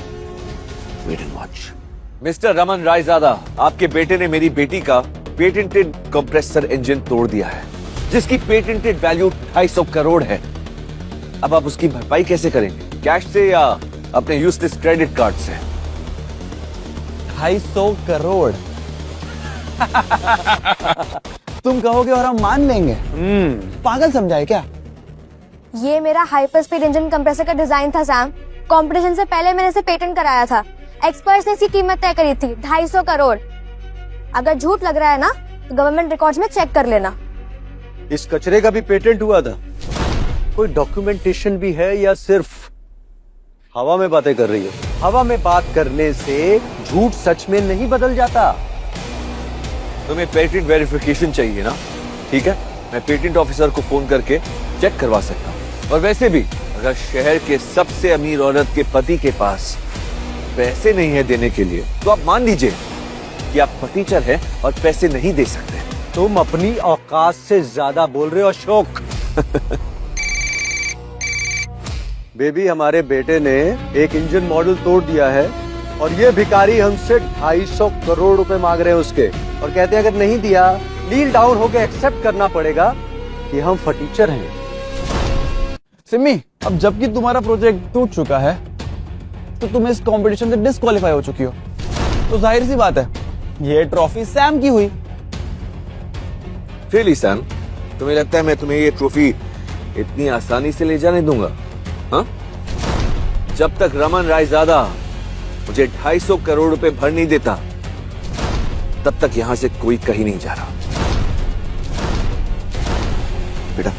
Wait and watch. Mister Raman Raizada, आपके बेटे ने मेरी बेटी का पेटेंटेड कंप्रेसर इंजन तोड़ दिया है, जिसकी पेटेंटेड वैल्यू 250 करोड़ है। अब आप उसकी भरपाई कैसे करेंगे? कैश से या अपने यूजलेस क्रेडिट कार्ड से? 250 करोड़। तुम कहोगे और हम मान लेंगे? पागल समझाए क्या? ये मेरा हाइपर स्पीड इंजन कंप्रेसर का डिजाइन था सैम। कंपटीशन से पहले मैंने इसे पेटेंट कराया था। एक्सपर्ट्स ने इसकी कीमत तय करी थी 250 करोड़। अगर झूठ लग रहा है ना तो गवर्नमेंट रिकॉर्ड्स में चेक कर लेना। इस कचरे का भी पेटेंट हुआ था? कोई डॉक्यूमेंटेशन भी है या सिर्फ हवा में बातें कर रही हो? हवा में बात करने से झूठ सच में नहीं बदल जाता। तुम्हें पेटेंट वेरिफिकेशन चाहिए ना? ठीक है, मैं पेटेंट ऑफिसर को फोन करके चेक करवा सकता हूँ। और वैसे भी अगर शहर के सबसे अमीर औरत के पति के पास पैसे नहीं है देने के लिए, तो आप मान लीजिए कि आप फटीचर हैं और पैसे नहीं दे सकते। तुम अपनी औकात से ज्यादा बोल रहे हो अशोक। बेबी, हमारे बेटे ने एक इंजन मॉडल तोड़ दिया है और ये भिखारी हमसे 250 करोड़ रुपए मांग रहे हैं उसके, और कहते हैं अगर नहीं दिया नील डाउन होकर एक्सेप्ट करना पड़ेगा कि हम फटीचर हैं। सिम्मी, अब जबकि तुम्हारा प्रोजेक्ट टूट चुका है तो तुम इस कंपटीशन से डिस्क्वालीफाई हो चुकी हो। तो जाहिर सी बात है ये ट्रॉफी सैम की हुई। रियली सैम, तुम्हें लगता है मैं तुम्हें ये ट्रॉफी इतनी आसानी से ले जाने दूंगा? हाँ? जब तक रमन रायजादा मुझे 250 करोड़ रुपए भर नहीं देता तब तक यहां से कोई कहीं नहीं जा रहा। बेटा,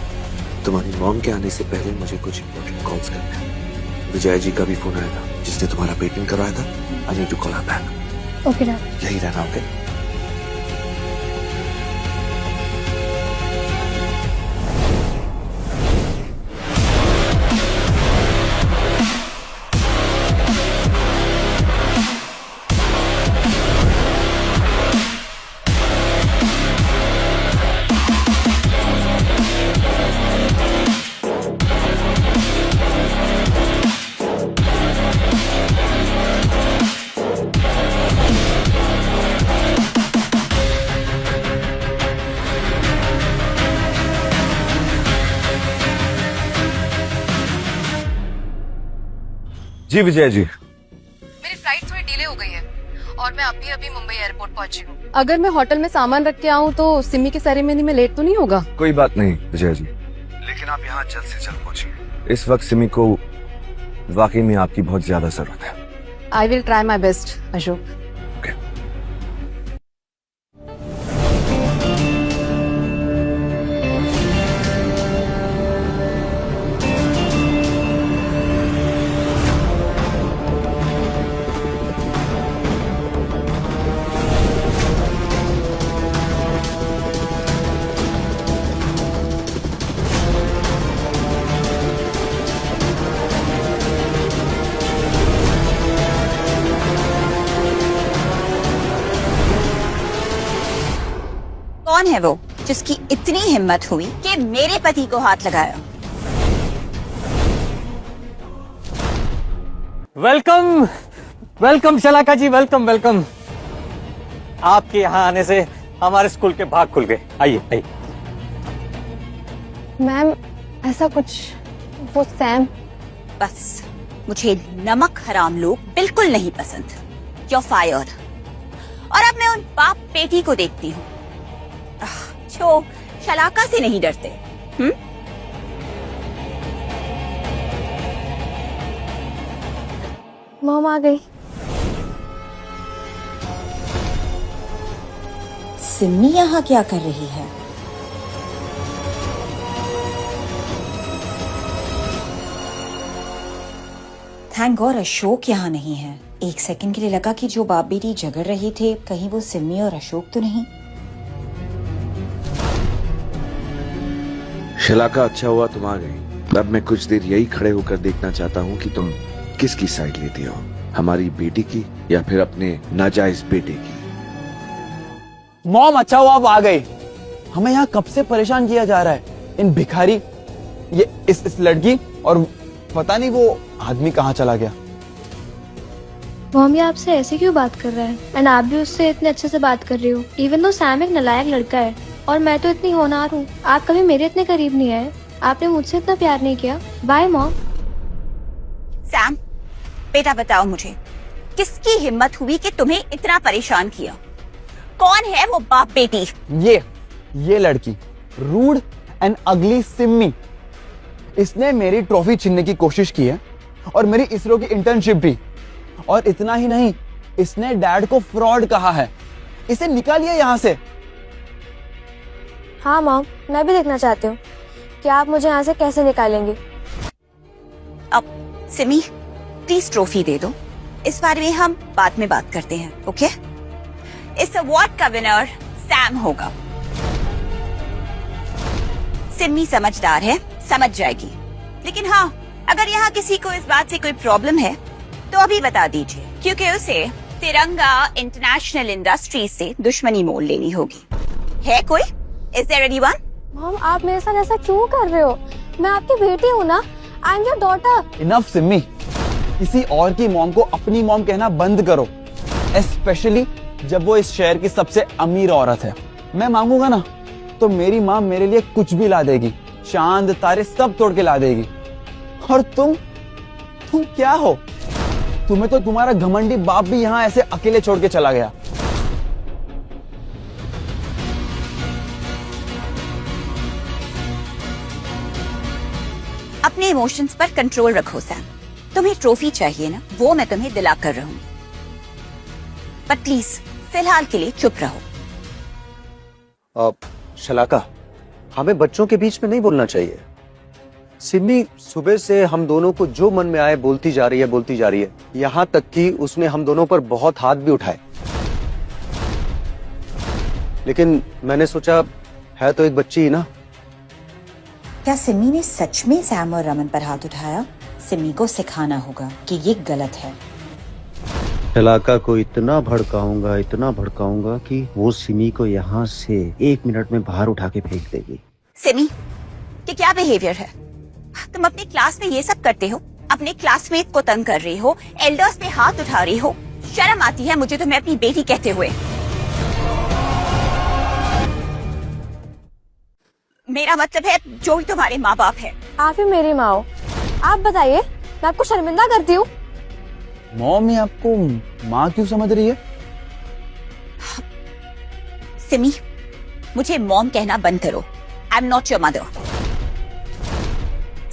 तुम्हारी मॉम के आने से पहले मुझे कुछ इंपॉर्टेंट कॉल्स करने हैं। विजय जी का भी फोन आया था जिसने तुम्हारा पेटेंट करवाया था। I need to call her back. Okay dad. यही रहना, ओके? जी विजय जी, मेरी फ्लाइट थोड़ी डिले हो गई है और मैं अभी अभी मुंबई एयरपोर्ट पहुंची हूँ। अगर मैं होटल में सामान रख के आऊँ तो सिमी की सेरेमनी में लेट तो नहीं होगा? कोई बात नहीं विजय जी, लेकिन आप यहाँ जल्द से जल्द पहुंचिए। इस वक्त सिमी को वाकई में आपकी बहुत ज्यादा जरूरत है। I will try my best Ashok. कौन है वो जिसकी इतनी हिम्मत हुई कि मेरे पति को हाथ लगाया? वेलकम वेलकम शलाका जी, वेलकम वेलकम। आपके यहाँ आने से हमारे स्कूल के भाग खुल गए। आइए आइए। मैम ऐसा कुछ, वो सैम। बस मुझे नमक हराम लोग बिल्कुल नहीं पसंद। You're fired। और अब मैं उन बाप बेटी को देखती हूँ जो शलाका से नहीं डरते। मॉम आ गई। सिमी यहाँ क्या कर रही है? थैंक गॉड अशोक यहाँ नहीं है। एक सेकंड के लिए लगा कि जो बाप बेटी झगड़ रहे थे कहीं वो सिमी और अशोक तो नहीं। शलाका, अच्छा हुआ तुम आ गई। अब मैं कुछ देर यही खड़े होकर देखना चाहता हूँ कि तुम किसकी साइड लेती हो, हमारी बेटी की या फिर अपने नाजायज बेटे की। मॉम अच्छा हुआ आप आ गई। हमें यहाँ कब से परेशान किया जा रहा है, इन भिखारी, ये इस लड़की, और पता नहीं वो आदमी कहाँ चला गया। मॉम ये आपसे ऐसे क्यों बात कर रहा है? एंड आप भी उससे इतने अच्छे से बात कर रही हो। इवन दो सैम एक नालायक लड़का है और मैं तो इतनी होनहार हूँ। आप कभी मेरे इतने करीब नहीं आए, आपने मुझसे इतना प्यार नहीं किया। Bye mom. सैम बेटा बताओ मुझे, किसकी हिम्मत हुई कि तुम्हें इतना परेशान किया? कौन है वो बाप बेटी? ये लड़की, रूड एंड अगली सिमी। इसने मेरी ट्रॉफी छीनने की कोशिश की है और मेरी इसरो की इंटर्नशिप भी। और इतना ही नहीं, इसने डैड को फ्रॉड कहा है। इसे निकालिए यहाँ से। हाँ मॉम, मैं भी देखना चाहती हूँ कि आप मुझे यहाँ से कैसे निकालेंगे। अब सिमी प्लीज ट्रॉफी दे दो, इस बारे में हम बाद में बात करते हैं, ओके? इस अवार्ड का विनर सैम होगा। सिमी समझदार है, समझ जाएगी। लेकिन हाँ, अगर यहाँ किसी को इस बात से कोई प्रॉब्लम है तो अभी बता दीजिए, क्योंकि उसे तिरंगा इंटरनेशनल इंडस्ट्रीज से दुश्मनी मोल लेनी होगी। है कोई? Is there anyone? मॉम आप मेरे साथ ऐसा क्यों कर रहे हो? मैं आपकी बेटी हूँ ना। I am your daughter. Enough Simi, किसी और की मॉम को अपनी मॉम कहना बंद करो, स्पेशली जब वो इस शहर की सबसे अमीर औरत है। मैं मांगूंगा ना तो मेरी माँ मेरे लिए कुछ भी ला देगी, चांद तारे सब तोड़ के ला देगी। और तुम क्या हो? तुम्हें तो तुम्हारा घमंडी बाप भी यहाँ ऐसे अकेले छोड़ के चला गया। अपने इमोशंस पर कंट्रोल रखो सैम। तुम्हें ट्रॉफी चाहिए ना, वो मैं तुम्हें दिला कर रहूंगी, पर प्लीज फिलहाल के लिए चुप रहो। शलाका, हमें बच्चों के बीच में नहीं बोलना चाहिए। सिमी सुबह से हम दोनों को जो मन में आए बोलती जा रही है, यहाँ तक कि उसने हम दोनों पर बहुत हाथ भी उठाए। लेकिन मैंने सोचा है तो एक बच्ची ही ना। क्या सिमी ने सच में सैम और रमन पर हाथ उठाया? सिमी को सिखाना होगा कि ये गलत है। शलाका को इतना भड़काऊंगा कि वो सिमी को यहाँ से 1 मिनट में बाहर उठा के फेंक देगी। सिमी, ये क्या बिहेवियर है? तुम अपनी क्लास में ये सब करते हो, अपने क्लासमेट को तंग कर रही हो, एल्डर्स पे हाथ उठा रही हो। शर्म आती है मुझे तुम्हें अपनी बेटी कहते हुए। मेरा मतलब है जो भी तुम्हारे माँ बाप है। आप ही मेरी माँ हो। आप बताइए, मैं आपको शर्मिंदा करती हूँ? मॉम ये आपको माँ क्यों समझ रही है? सिमी, मुझे मॉम कहना बंद करो। I am not your mother.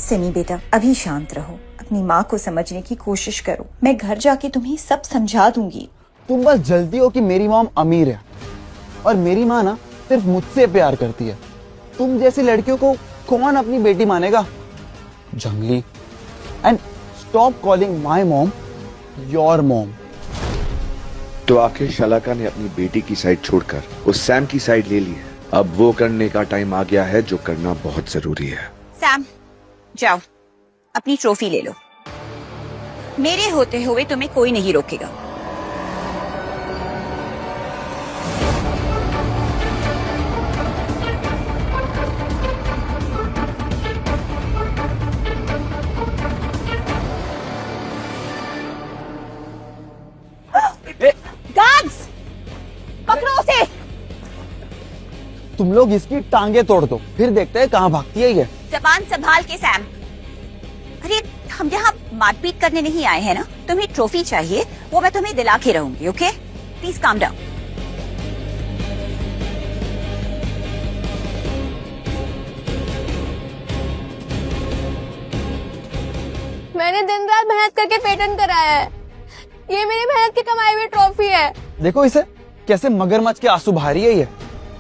Simi बेटा, अभी शांत रहो, अपनी माँ को समझने की कोशिश करो। मैं घर जाके तुम्हें सब समझा दूंगी। तुम बस जल्दी हो कि मेरी मॉम अमीर है और मेरी माँ ना सिर्फ मुझसे प्यार करती है। तुम जैसी लड़कियों को कौन अपनी बेटी मानेगा? जंगली। And stop calling my mom your mom. तो आखिर शलाका ने अपनी बेटी की साइड छोड़कर उस सैम की साइड ले ली है। अब वो करने का टाइम आ गया है जो करना बहुत जरूरी है। सैम, जाओ अपनी ट्रॉफी ले लो। मेरे होते हुए तुम्हें कोई नहीं रोकेगा। गार्ड्स, पकड़ो उसे। तुम लोग इसकी टांगे तोड़ दो, फिर देखते हैं कहाँ भागती है ये। जबान संभाल के सैम। अरे हम यहाँ मारपीट करने नहीं आए हैं ना। तुम्हें ट्रॉफी चाहिए, वो मैं तुम्हें दिला के रहूंगी। Okay, please calm down. मैंने दिन रात मेहनत करके पेटेंट कराया है। ये मेरी मेहनत की कमाई हुई ट्रॉफी है। देखो इसे कैसे मगरमच्छ के आंसू बहा रही है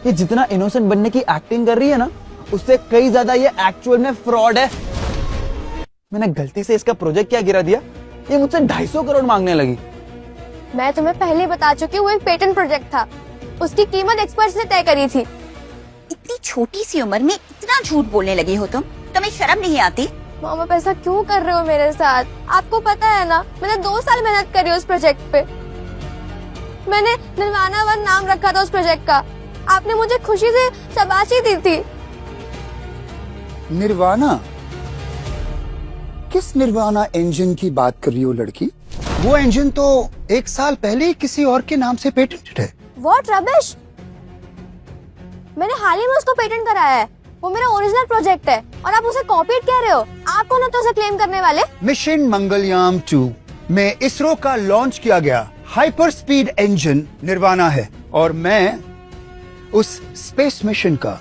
ये जितना इनोसेंट बनने की एक्टिंग कर रही है ना, उससे कई ज्यादा ये एक्चुअल में फ्रॉड है। मैंने गलती से इसका प्रोजेक्ट क्या गिरा दिया, ये मुझसे 250 करोड़ मांगने लगी। मैं तुम्हें पहले ही बता चुकी हूँ, वो एक पेटेंट प्रोजेक्ट था। उसकी कीमत एक्सपर्ट्स ने तय करी थी। इतनी छोटी सी उम्र में इतना झूठ बोलने लगी हो तुम? तुम्हें शर्म नहीं आती? मॉम, आप ऐसा क्यों कर रहे हो मेरे साथ? आपको पता है ना, मैंने 2 साल मेहनत करी उस प्रोजेक्ट पे। मैंने निर्वाणा 1 नाम रखा था उस प्रोजेक्ट का। आपने मुझे खुशी से शाबाशी दी थी। निर्वाणा? किस निर्वाणा इंजन की बात कर रही हो लड़की? वो इंजन तो 1 साल पहले ही किसी और के नाम से पेटेंटेड है। What rubbish! मैंने हाल ही में उसको पेटेंट कराया है। वो मेरा ओरिजिनल प्रोजेक्ट है और आप उसे कॉपीड कह रहे हो। आप कौन हो तो उसे क्लेम करने वाले? मिशन मंगलयान 2 में इसरो का लॉन्च किया गया हाइपर स्पीड इंजन निर्वाणा है और मैं उस स्पेस मिशन का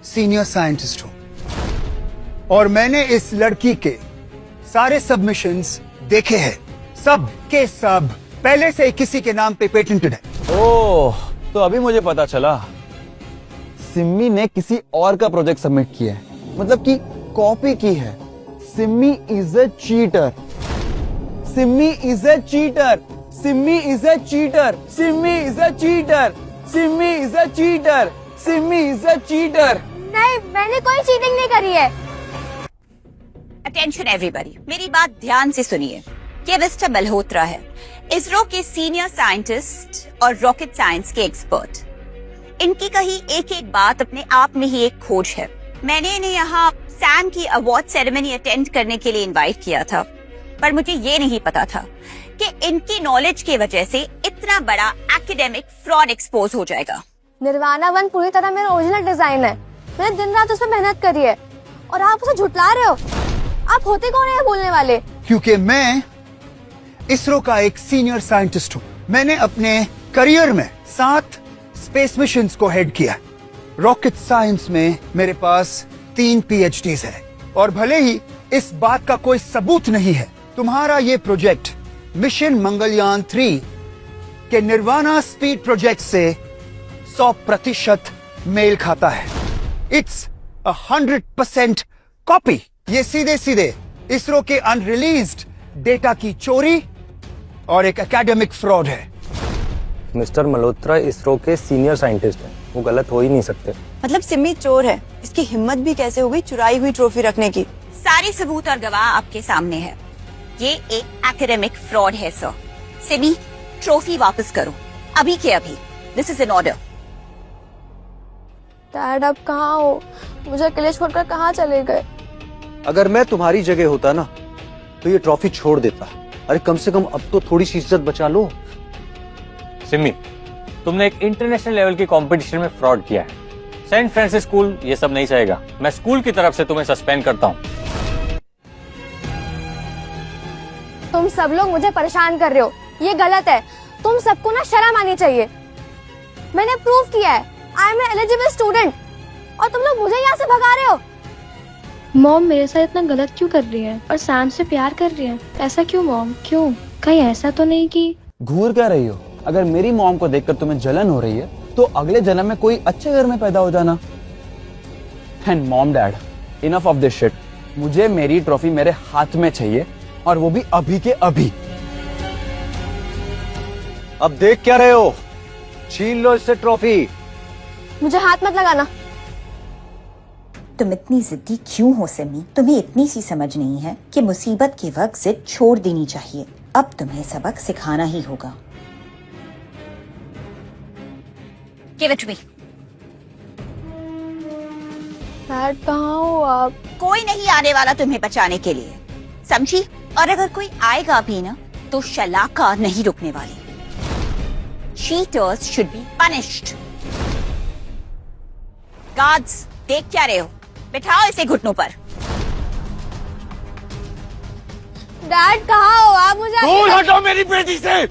सीनियर साइंटिस्ट हूं। और मैंने इस लड़की के सारे सबमिशंस देखे हैं। सब के सब पहले से किसी के नाम पे पेटेंटेड है। ओह, तो अभी मुझे पता चला सिम्मी ने किसी और का प्रोजेक्ट सबमिट किया है, मतलब कि कॉपी की है। Simmi is a cheater. Simmi is a cheater. Simmi is a cheater. Simmi is a cheater. Simmi is a cheater. Simmi is a cheater. नहीं, मैंने कोई चीटिंग नहीं करी है। अटेंशन एवरीबॉडी, मेरी बात ध्यान से सुनिए। ये मिस्टर मल्होत्रा है, इसरो के सीनियर साइंटिस्ट और रॉकेट साइंस के एक्सपर्ट। इनकी कही एक एक बात अपने आप में ही एक खोज है। मैंने इन्हें यहाँ सैम की अवार्ड सेरेमनी अटेंड करने के लिए इनवाइट किया था, पर मुझे ये नहीं पता था कि इनकी नॉलेज की वजह से इतना बड़ा एकेडमिक फ्रॉड एक्सपोज हो जाएगा। निर्वाणा 1 पूरी तरह मेरा ओरिजिनल डिजाइन है। मैंने दिन रात उस पर मेहनत करी है और आप उसे झुटला रहे हो। आप होते कौन है बोलने वाले? क्योंकि मैं इसरो का एक सीनियर साइंटिस्ट हूँ। मैंने अपने करियर में 7 स्पेस मिशंस को हेड किया। रॉकेट साइंस में मेरे पास 3 PhDs है और भले ही इस बात का कोई सबूत नहीं है, तुम्हारा ये प्रोजेक्ट मिशन मंगलयान 3 के निर्वाणा स्पीड प्रोजेक्ट से 100% मेल खाता है। It's 100% copy. ये सीधे सीधे इसरो के अनरिलीज्ड डेटा की चोरी और एक एकेडमिक फ्रॉड है। मिस्टर मल्होत्रा इसरो के सीनियर साइंटिस्ट हैं, वो गलत हो ही नहीं सकते। मतलब सिमी चोर है, इसकी हिम्मत भी कैसे हो गई चुराई हुई ट्रॉफी रखने की। सारे सबूत और गवाह आपके सामने है। ये एक एकेडमिक फ्रॉड है सर। सिमी, ट्रॉफी वापस करो अभी के अभी। This is an order. Dad आप कहाँ हो? मुझे अकेले छोड़कर कहाँ चले गए? अगर मैं तुम्हारी जगह होता ना तो ये ट्रॉफी छोड़ देता। अरे कम से कम अब तो थोड़ी सी इज्जत बचा लो। सिमी, तुमने एक इंटरनेशनल लेवल की कंपटीशन में फ्रॉड किया है। सेंट फ्रांसिस स्कूल ये सब नहीं सहेगा। मैं स्कूल की तरफ से तुम्हें सस्पेंड करता हूँ। तुम सब लोग मुझे परेशान कर रहे हो, ये गलत है। तुम सबको ना शर्म आनी चाहिए। मैंने प्रूव किया है आई एम एलिजिबल स्टूडेंट और तुम लोग मुझे यहाँ से भगा रहे हो। मॉम मेरे साथ इतना गलत क्यों कर रही है और सैम से प्यार कर रही है? ऐसा क्यों मॉम? क्यों? कहीं ऐसा तो नहीं कि घूर क्या रही हो? अगर मेरी मॉम को देखकर तुम्हें जलन हो रही है तो अगले जन्म में कोई अच्छे घर में पैदा हो जाना। And mom dad, enough of this shit. मुझे मेरी ट्रॉफी मेरे हाथ में चाहिए और वो भी अभी के अभी। अब देख क्या रहे हो? छीन लो इससे ट्रॉफी। मुझे हाथ मत लगाना। तुम इतनी जिद्दी क्यों हो सिमी? तुम्हें इतनी सी समझ नहीं है कि मुसीबत के वक्त जिद छोड़ देनी चाहिए। अब तुम्हें सबक सिखाना ही होगा। Give it to me. Dad कहाँ हो आप? कोई नहीं आने वाला तुम्हें बचाने के लिए, समझी? और अगर कोई आएगा भी ना तो शलाका नहीं रुकने वाली। Cheaters should be punished. Guards, देख क्या रहे हो? बिठाओ इसे घुटनों पर। डैड कहाँ हो आप? मुझे दूर हटो मेरी बेटी से।